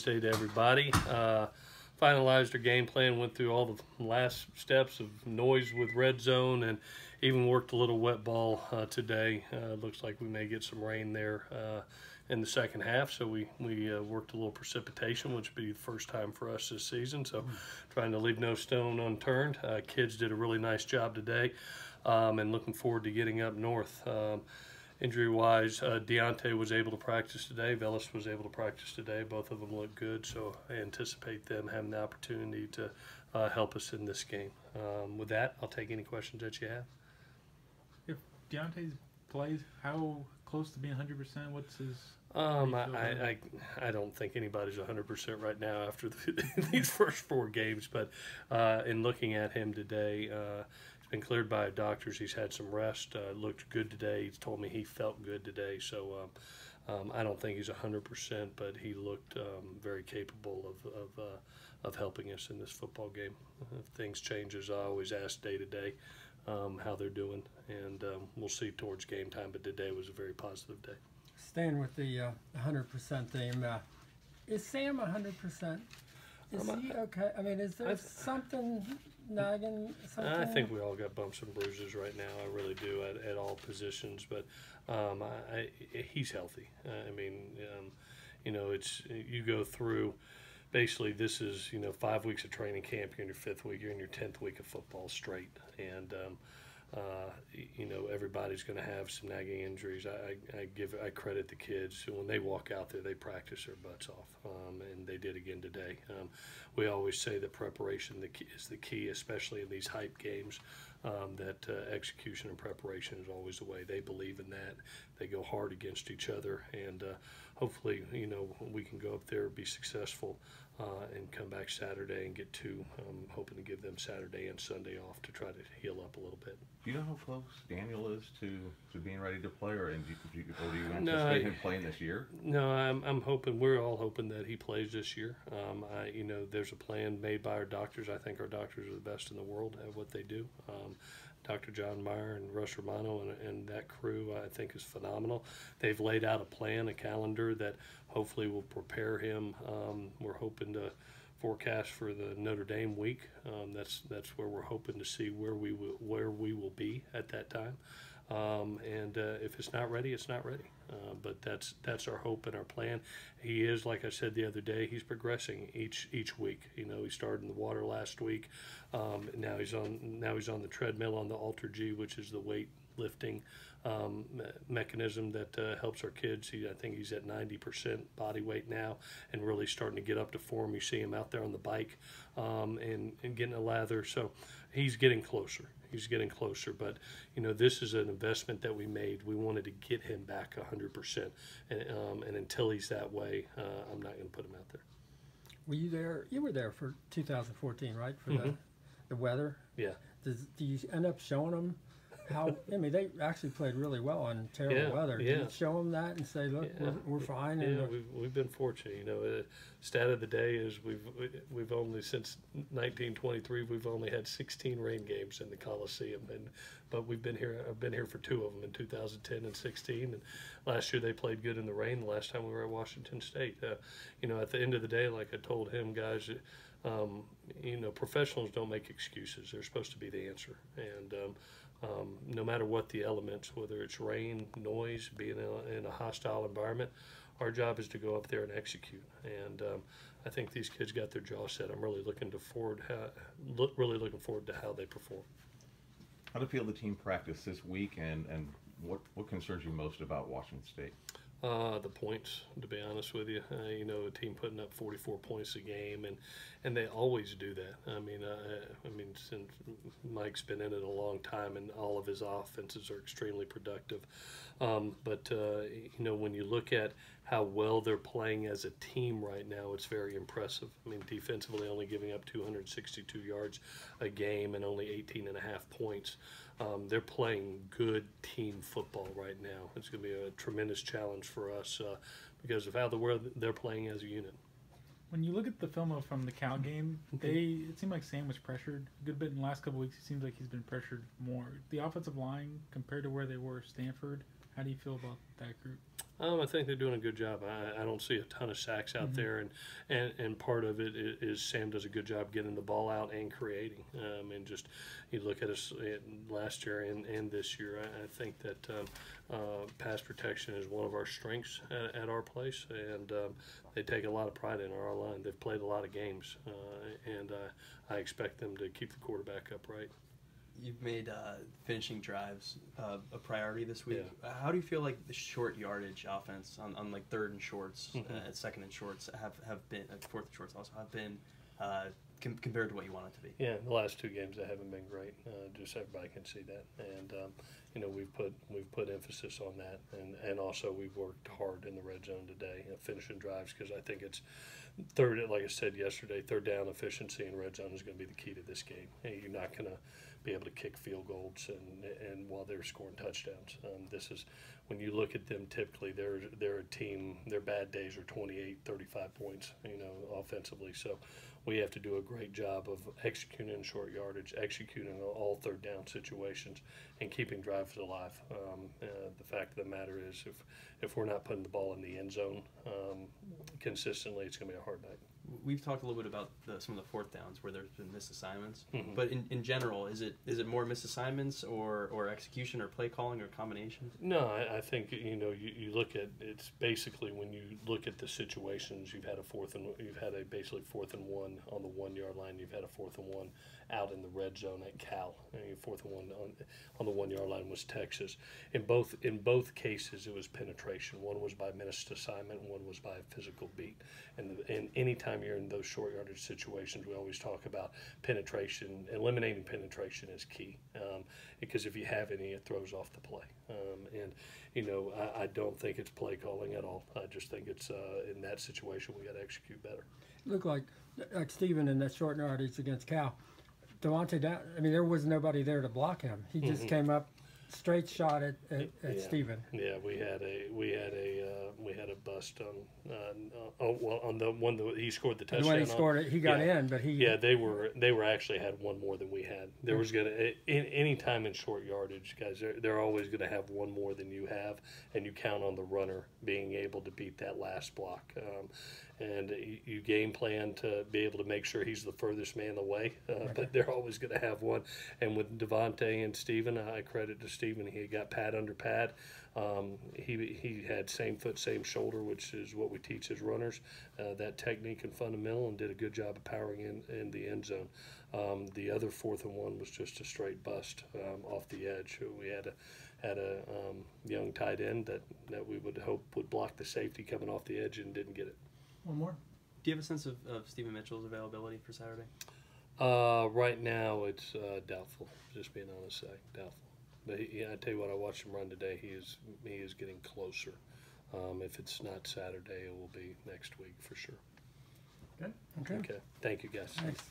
Say to everybody, finalized our game plan, went through all the last steps of noise with red zone, and even worked a little wet ball today. Looks like we may get some rain there in the second half, so we worked a little precipitation, which would be the first time for us this season. So trying to leave no stone unturned. Kids did a really nice job today, and looking forward to getting up north. Injury-wise, Deontay was able to practice today. Velas was able to practice today. Both of them look good, so I anticipate them having the opportunity to help us in this game. With that, I'll take any questions that you have. If Deontay plays, how close to being 100%? What's his? I don't think anybody's 100% right now after these first 4 games, but in looking at him today, been cleared by doctors. He's had some rest. Looked good today. He's told me he felt good today. So I don't think he's 100%, but he looked very capable of helping us in this football game. If things change, as I always ask day to day how they're doing, and we'll see towards game time. But today was a very positive day. Staying with the 100% theme, is Sam 100%? Is he okay? I mean, is there something nagging? Something? I think we all got bumps and bruises right now. I really do at all positions, but he's healthy. It's you go through. Basically, this is 5 weeks of training camp. You're in your 5th week. You're in your 10th week of football straight, and everybody's going to have some nagging injuries. I credit the kids. When they walk out there, they practice their butts off, and they did again today. We always say that preparation is the key, especially in these hype games. That execution and preparation is always the way. They believe in that. They go hard against each other, and hopefully, we can go up there, be successful, and come back Saturday and get 2. Hoping to give them Saturday and Sunday off to try to heal up a little bit. Do you know how close Daniel is to being ready to play, or do you anticipate him playing this year? No, I'm hoping. We're all hoping that he plays this year. There's a plan made by our doctors. I think our doctors are the best in the world at what they do. Dr. John Meyer and Russ Romano and that crew, I think, is phenomenal. They've laid out a plan, a calendar that hopefully will prepare him. We're hoping to forecast for the Notre Dame week. That's where we're hoping to see where we will be at that time. If it's not ready, it's not ready. But that's our hope and our plan. He is, like I said the other day, he's progressing each week. He started in the water last week. Now he's on the treadmill on the Alter G, which is the weight lifting mechanism that helps our kids. I think he's at 90% body weight now, and really starting to get up to form. You see him out there on the bike and getting a lather. So he's getting closer. But this is an investment that we made. We wanted to get him back 100%, and until he's that way, I'm not going to put him out there. Were you there? You were there for 2014, right? For the weather. Yeah. Do you end up showing them how? I mean, they actually played really well on terrible weather. Did you show them that and say, "Look, we're fine"? Yeah, we've been fortunate. Stat of the day is we've only since 1923 we've only had 16 rain games in the Coliseum, but we've been here. I've been here for 2 of them in 2010 and 16. And last year they played good in the rain. The last time we were at Washington State, at the end of the day, like I told him, guys. Professionals don't make excuses. They're supposed to be the answer. And no matter what the elements, whether it's rain, noise, being in a hostile environment, our job is to go up there and execute. And I think these kids got their jaw set. I'm really looking forward to how they perform. How do you feel the team practice this week, and what concerns you most about Washington State? The points, to be honest with you. A team putting up 44 points a game, and they always do that. I mean, since Mike's been in it a long time, and all of his offenses are extremely productive. But when you look at how well they're playing as a team right now, it's very impressive. I mean, defensively only giving up 262 yards a game and only 18.5 points. They're playing good team football right now. It's going to be a tremendous challenge for us because of how they're playing as a unit. When you look at the film from the Cal game, it seemed like Sam was pressured a good bit in the last couple of weeks. It seems like he's been pressured more. The offensive line, compared to where they were at Stanford, How do you feel about that group? I think they're doing a good job. I don't see a ton of sacks out there, and part of it is Sam does a good job getting the ball out and creating. And just you look at us last year and this year, I think that pass protection is one of our strengths at our place, and they take a lot of pride in our line. They've played a lot of games, and I expect them to keep the quarterback upright. You've made finishing drives a priority this week. Yeah. How do you feel like the short yardage offense on like third and shorts, second and shorts have been, fourth and shorts also have been compared to what you want it to be? Yeah, the last two games they haven't been great. Just everybody can see that, and we've put emphasis on that, and also we've worked hard in the red zone today, finishing drives, because I think it's third. Like I said yesterday, third down efficiency in red zone is going to be the key to this game. Hey, you're not going to be able to kick field goals and while they're scoring touchdowns. This is when you look at them. Typically, they're a team. Their bad days are 28, 35 points, offensively. So we have to do a great job of executing in short yardage, executing all third down situations, and keeping drives alive. The fact of the matter is, if we're not putting the ball in the end zone consistently, it's going to be a hard night. We've talked a little bit about some of the fourth downs where there's been misassignments, but in general, is it more misassignments or execution or play calling or combination? No, I think you look at it's basically when you look at the situations, you've had basically fourth and one on the 1 yard line, you've had a fourth and one out in the red zone at Cal, and fourth and one on the 1 yard line was Texas. In both cases, it was penetration. One was by misassignment, and one was by a physical beat. And any time you're in those short yardage situations, we always talk about penetration. Eliminating penetration is key, because if you have any, it throws off the play. I don't think it's play calling at all. I just think it's in that situation we got to execute better. Looked like Stephen in that short yardage against Cal. Devontae down. I mean, there was nobody there to block him. He just came up, straight shot at Stephen. Yeah, we had a bust on the one that he scored the touchdown. And when he scored it, he got in, but he. Yeah, they were actually had one more than we had. There was any time in short yardage, guys. They're always gonna have one more than you have, and you count on the runner being able to beat that last block. And you game plan to be able to make sure he's the furthest man away, but they're always going to have one. And with Devontae and Steven, I credit to Steven, he got pad under pad. He had same foot, same shoulder, which is what we teach as runners, that technique and fundamental, and did a good job of powering in the end zone. The other fourth and one was just a straight bust off the edge. We had a young tight end that we would hope would block the safety coming off the edge and didn't get it. One more. Do you have a sense of Stephen Mitchell's availability for Saturday? Right now, it's doubtful. Just being honest, doubtful. But I tell you what, I watched him run today. He is getting closer. If it's not Saturday, it will be next week for sure. Good. Okay. Okay. Thank you, guys. Thanks.